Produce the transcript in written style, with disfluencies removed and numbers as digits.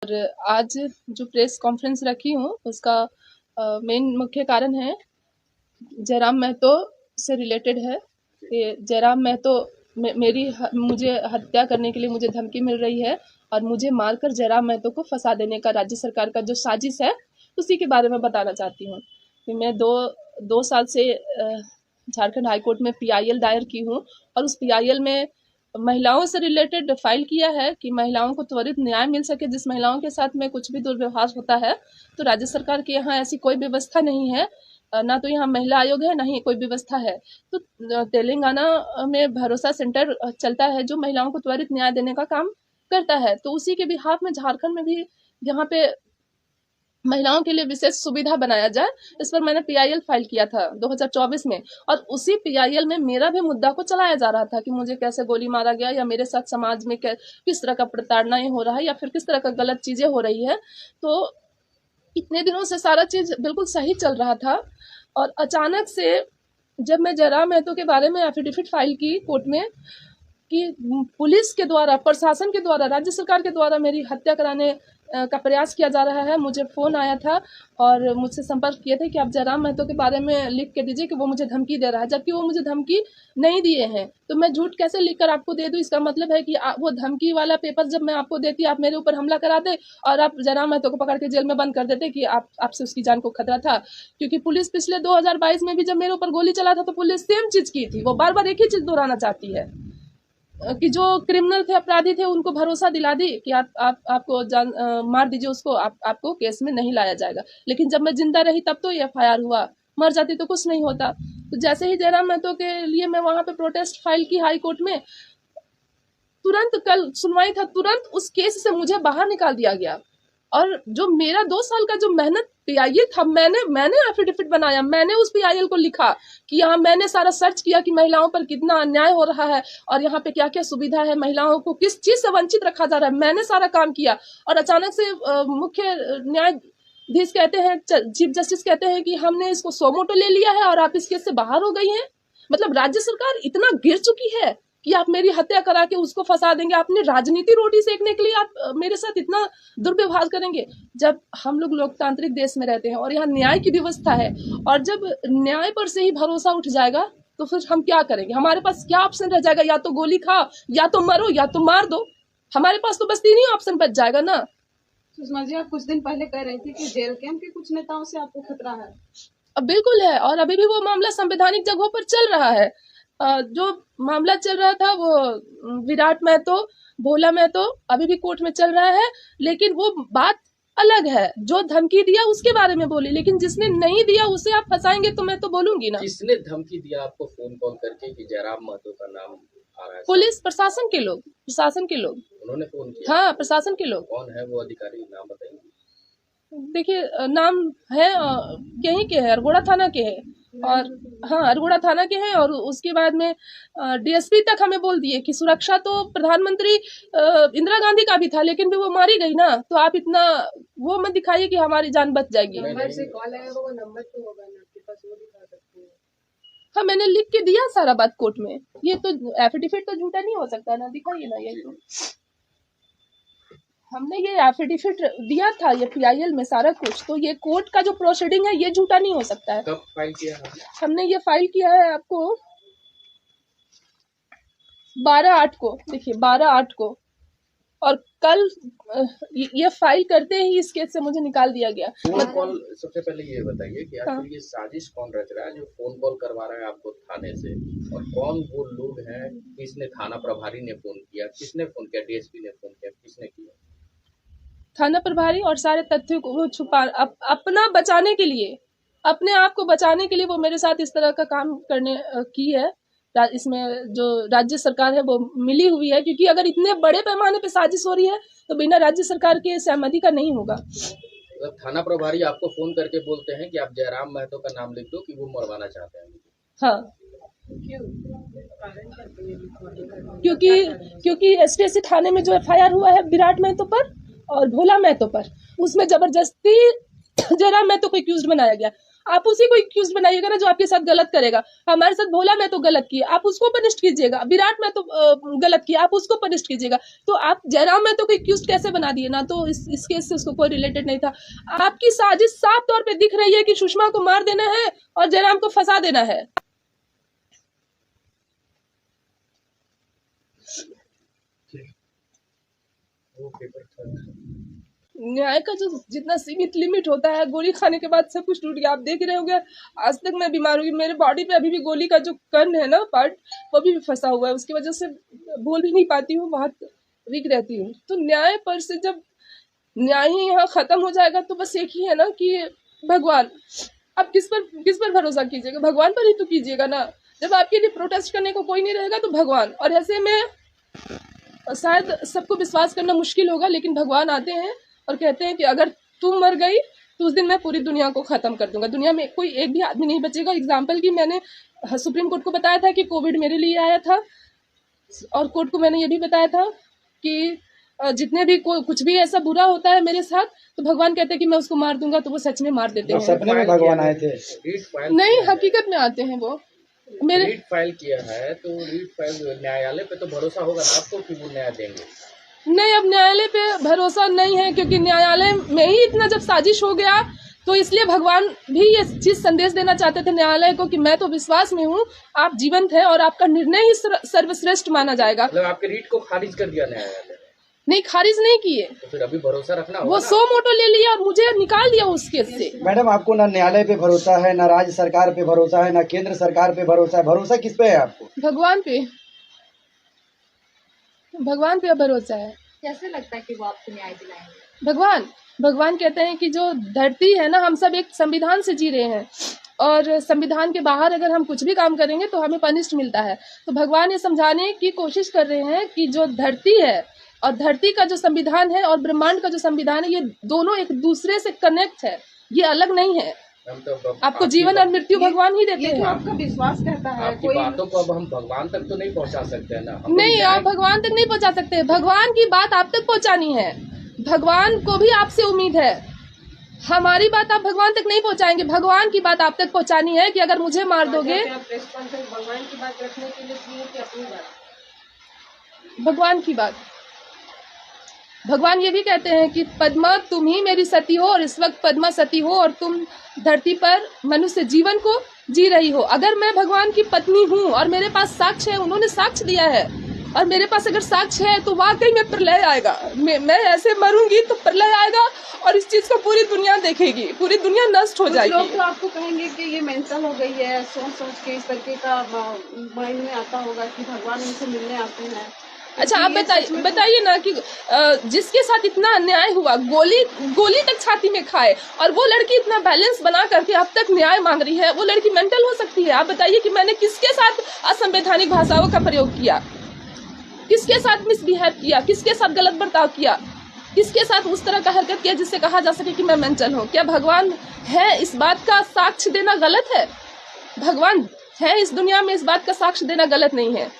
और आज जो प्रेस कॉन्फ्रेंस रखी हूँ उसका मेन मुख्य कारण है जयराम महतो से रिलेटेड है कि जयराम महतो मुझे हत्या करने के लिए मुझे धमकी मिल रही है और मुझे मारकर जयराम महतो को फंसा देने का राज्य सरकार का जो साजिश है उसी के बारे में बताना चाहती हूँ कि मैं दो साल से झारखंड हाईकोर्ट में PIL दायर की हूँ और उस PIL में महिलाओं से रिलेटेड फाइल किया है कि महिलाओं को त्वरित न्याय मिल सके। जिस महिलाओं के साथ में कुछ भी दुर्व्यवहार होता है तो राज्य सरकार के यहाँ ऐसी कोई व्यवस्था नहीं है, ना तो यहाँ महिला आयोग है, ना ही कोई व्यवस्था है। तो तेलंगाना में भरोसा सेंटर चलता है जो महिलाओं को त्वरित न्याय देने का काम करता है। तो उसी के बिहाफ में झारखंड में भी यहाँ पे महिलाओं के लिए विशेष सुविधा बनाया जाए, इस पर मैंने PIL फाइल किया था 2024 में और उसी PIL में मेरा भी मुद्दा को चलाया जा रहा था कि मुझे कैसे गोली मारा गया या मेरे साथ समाज में किस तरह का प्रताड़ना हो रहा है या फिर किस तरह का गलत चीजें हो रही है। तो इतने दिनों से सारा चीज बिल्कुल सही चल रहा था और अचानक से जब मैं जयराम महतो के बारे में एफिडेविट फाइल की कोर्ट में कि पुलिस के द्वारा, प्रशासन के द्वारा, राज्य सरकार के द्वारा मेरी हत्या कराने का प्रयास किया जा रहा है, मुझे फोन आया था और मुझसे संपर्क किए थे कि आप जयराम महतो के बारे में लिख के दीजिए कि वो मुझे धमकी दे रहा है, जबकि वो मुझे धमकी नहीं दिए हैं। तो मैं झूठ कैसे लिख कर आपको दे दूं? इसका मतलब है कि वो धमकी वाला पेपर जब मैं आपको देती, आप मेरे ऊपर हमला करा दे और आप जयराम महतो को पकड़ के जेल में बंद कर देते कि आपसे उसकी जान को खतरा था। क्योंकि पुलिस पिछले 2022 में भी जब मेरे ऊपर गोली चला था तो पुलिस सेम चीज की थी, वो बार बार एक ही चीज दोहराना चाहती है कि जो क्रिमिनल थे, अपराधी थे, उनको भरोसा दिला दी कि आपको मार दीजिए उसको, आपको केस में नहीं लाया जाएगा। लेकिन जब मैं जिंदा रही तब तो FIR हुआ, मर जाती तो कुछ नहीं होता। तो जैसे ही जयराम महतो के लिए मैं वहां पे प्रोटेस्ट फाइल की हाई कोर्ट में, तुरंत कल सुनवाई था, तुरंत उस केस से मुझे बाहर निकाल दिया गया। और जो मेरा 2 साल का जो मेहनत PIL था, मैंने एफिडेविट बनाया, मैंने उस PIL को लिखा कि यहाँ मैंने सारा सर्च किया कि महिलाओं पर कितना अन्याय हो रहा है और यहाँ पे क्या क्या सुविधा है, महिलाओं को किस चीज से वंचित रखा जा रहा है, मैंने सारा काम किया। और अचानक से मुख्य न्यायाधीश कहते हैं, चीफ जस्टिस कहते हैं कि हमने इसको सो मोटो ले लिया है और आप इस केस से बाहर हो गई हैं। मतलब राज्य सरकार इतना गिर चुकी है कि आप मेरी हत्या करा के उसको फंसा देंगे, अपनी राजनीति रोटी सेकने के लिए आप मेरे साथ इतना दुर्व्यवहार करेंगे। जब हम लोग लोकतांत्रिक देश में रहते हैं और यहाँ न्याय की व्यवस्था है और जब न्याय पर से ही भरोसा उठ जाएगा तो फिर हम क्या करेंगे? हमारे पास क्या ऑप्शन रह जाएगा? या तो गोली खाओ, या तो मरो, या तो मार दो। हमारे पास तो बस 3 ही ऑप्शन बच जाएगा ना। सुषमा जी, आप कुछ दिन पहले कह रही थी कि जेल कैंप के कुछ नेताओं से आपको खतरा है। अब बिल्कुल है और अभी भी वो मामला संवैधानिक जगहों पर चल रहा है। जो मामला चल रहा था वो विराट महतो, भोला महतो, अभी भी कोर्ट में चल रहा है। लेकिन वो बात अलग है, जो धमकी दिया उसके बारे में बोली, लेकिन जिसने नहीं दिया उसे आप फंसाएंगे तो मैं तो बोलूंगी ना। किसने धमकी दिया आपको फोन कॉल करके कि जयराम महतो का नाम आ रहा है? पुलिस प्रशासन के लोग, उन्होंने फोन किया? हाँ, प्रशासन के लोग। कौन है वो अधिकारी, नाम बताइए। देखिए, नाम है यहीं के है, अरगोड़ा थाना के है। और हाँ, अरगोड़ा थाना के हैं। और उसके बाद में DSP तक हमें बोल दिए कि सुरक्षा तो प्रधानमंत्री इंदिरा गांधी का भी था, लेकिन भी वो मारी गई ना, तो आप इतना वो मत दिखाइए कि हमारी जान बच जाएगी। नंबर से कॉल आया वो नंबर तो होगा ना आपके पास, वो दिखा सकते हैं। हाँ, मैंने लिख के दिया सारा बात कोर्ट में। ये तो एफिडेविट तो झूठा नहीं हो सकता ना, दिखाइए ना। ये तो हमने ये एफिडेविट दिया था, ये PIL में सारा कुछ। तो ये कोर्ट का जो प्रोसीडिंग है ये झूठा नहीं हो सकता है। कब फाइल किया है? हमने ये फाइल किया है आपको 12/8 को, देखिए 12/8 को। और कल ये फाइल करते ही इस केस से मुझे निकाल दिया गया। फोन कॉल, सबसे पहले ये बताइए कि आखिर ये साजिश कौन रच रहा है जो फोन कॉल करवा रहा है आपको थाने से, और कौन वो लोग हैं? किसने, थाना प्रभारी ने फोन किया, किसने फोन किया, DSP ने फोन किया, किसने किया? थाना प्रभारी और सारे तथ्यों को छुपा अपना बचाने के लिए, अपने आप को बचाने के लिए वो मेरे साथ इस तरह का काम करने की है। इसमें जो राज्य सरकार है वो मिली हुई है, क्योंकि अगर इतने बड़े पैमाने पे साजिश हो रही है तो बिना राज्य सरकार के सहमति का नहीं होगा। तो थाना प्रभारी आपको फोन करके बोलते हैं कि आप जयराम महतो का नाम लिख दो कि वो मरवाना चाहते हैं? हाँ, क्योंकि SPSC थाने में जो FIR हुआ है विराट महतो पर और भोला महतो पर, उसमें जबरदस्ती जयराम महतो को एक्यूज्ड बनाया गया। आप उसी को एक्यूज बनाइएगा ना जो आपके साथ गलत करेगा। हमारे साथ भोला मैं तो गलत किया, आप उसको पनिश कीजिएगा। विराट में तो गलत किया, आप उसको पनिश कीजिएगा। तो आप जयराम में तो को एक्यूज कैसे बना दिए ना? तो इस केस से उसको कोई रिलेटेड नहीं था। आपकी साजिश साफ तौर पे दिख रही है कि सुषमा को मार देना है और जयराम को फंसा देना है। न्याय का जो जितना सीमित लिमिट होता है, गोली खाने के बाद सब कुछ टूट गया। आप देख रहे होंगे, आज तक मैं बीमार हुई, मेरे बॉडी पे अभी भी गोली का जो कण है ना पार्ट, वो भी फंसा हुआ है। उसकी वजह से बोल भी नहीं पाती हूँ, बहुत वीक रहती हूँ। तो न्याय पर से जब न्याय ही यहाँ खत्म हो जाएगा तो बस एक ही है ना कि भगवान। आप किस पर भरोसा कीजिएगा? भगवान पर ही तो कीजिएगा ना। जब आपके लिए प्रोटेस्ट करने को कोई नहीं रहेगा तो भगवान। और ऐसे में शायद सबको विश्वास करना मुश्किल होगा, लेकिन भगवान आते हैं और कहते हैं कि अगर तू मर गई तो उस दिन मैं पूरी दुनिया को खत्म कर दूंगा। दुनिया में कोई एक भी आदमी नहीं बचेगा। एग्जाम्पल की मैंने सुप्रीम कोर्ट को बताया था कि कोविड मेरे लिए आया था, और कोर्ट को मैंने ये भी बताया था कि जितने भी कुछ भी ऐसा बुरा होता है मेरे साथ तो भगवान कहते हैं कि मैं उसको मार दूंगा, तो वो सच में मार देते हैं। सपने में भगवान आए थे? नहीं, हकीकत में आते हैं वो। मेरे रीट फाइल किया है तो रीट फाइल न्यायालय पे तो भरोसा होगा ना आपको कि वो न्याय देंगे? नहीं, अब न्यायालय पे भरोसा नहीं है, क्योंकि न्यायालय में ही इतना जब साजिश हो गया तो इसलिए भगवान भी ये चीज संदेश देना चाहते थे न्यायालय को कि मैं तो विश्वास में हूँ, आप जीवंत है और आपका निर्णय ही सर्वश्रेष्ठ माना जाएगा। मतलब आपके रीट को खारिज कर दिया न्यायालय? नहीं, खारिज नहीं किए। तो फिर अभी भरोसा रखना होगा। वो 100 मोटो ले लिया और मुझे निकाल दिया उस केस से। मैडम, आपको ना न्यायालय पे भरोसा है, ना राज्य सरकार पे भरोसा है, ना केंद्र सरकार पे भरोसा है। भरोसा किस पे है आपको? भगवान पे। भगवान पे भरोसा है। कैसे लगता है कि वो आपको न्याय दिलाएंगे? भगवान कहते हैं कि जो धरती है ना, हम सब एक संविधान से जी रहे हैं और संविधान के बाहर अगर हम कुछ भी काम करेंगे तो हमें पनिश मिलता है। तो भगवान ये समझाने की कोशिश कर रहे हैं कि जो धरती है और धरती का जो संविधान है और ब्रह्मांड का जो संविधान है, ये दोनों एक दूसरे से कनेक्ट है, ये अलग नहीं है। आपको जीवन और मृत्यु भगवान ही देते हैं। आपका विश्वास कहता है आपकी बातों को अब हम भगवान तक तो नहीं पहुंचा सकते हैं ना? नहीं, आप भगवान तक नहीं पहुंचा सकते। भगवान की बात आप तक पहुंचानी है। भगवान को भी आपसे उम्मीद है। हमारी बात आप भगवान तक नहीं पहुंचाएंगे, भगवान की बात आप तक पहुंचानी है कि अगर मुझे मार दोगे। भगवान की बात रखने के लिए कि अपनी बात? भगवान की बात। भगवान ये भी कहते हैं कि पद्मा तुम ही मेरी सती हो और इस वक्त पद्मा सती हो और तुम धरती पर मनुष्य जीवन को जी रही हो। अगर मैं भगवान की पत्नी हूँ और मेरे पास साक्ष्य है, उन्होंने साक्ष्य दिया है और मेरे पास अगर साक्ष्य है तो वाकई में प्रलय आएगा। मैं ऐसे मरूंगी तो प्रलय आएगा और इस चीज को पूरी दुनिया देखेगी, पूरी दुनिया नष्ट हो जाएगी। लोग तो आपको कहेंगे कि ये मेंटल हो गई है, सोच के इस तरीके का माइंड में आता होगा कि भगवान उनसे मिलने आते हैं। अच्छा, आप बताइए ना कि जिसके साथ इतना अन्याय हुआ, गोली तक छाती में खाए, और वो लड़की इतना बैलेंस बना करके अब तक न्याय मांग रही है, वो लड़की मेंटल हो सकती है? आप बताइए कि मैंने किसके साथ असंवैधानिक भाषाओं का प्रयोग किया, किसके साथ मिसबिहेव किया, किसके साथ गलत बर्ताव किया, किसके साथ उस तरह का हरकत किया जिससे कहा जा सके कि मैं मेंटल हूँ? क्या भगवान है? इस बात का साक्ष्य देना गलत है? भगवान है इस दुनिया में, इस बात का साक्ष्य देना गलत नहीं है।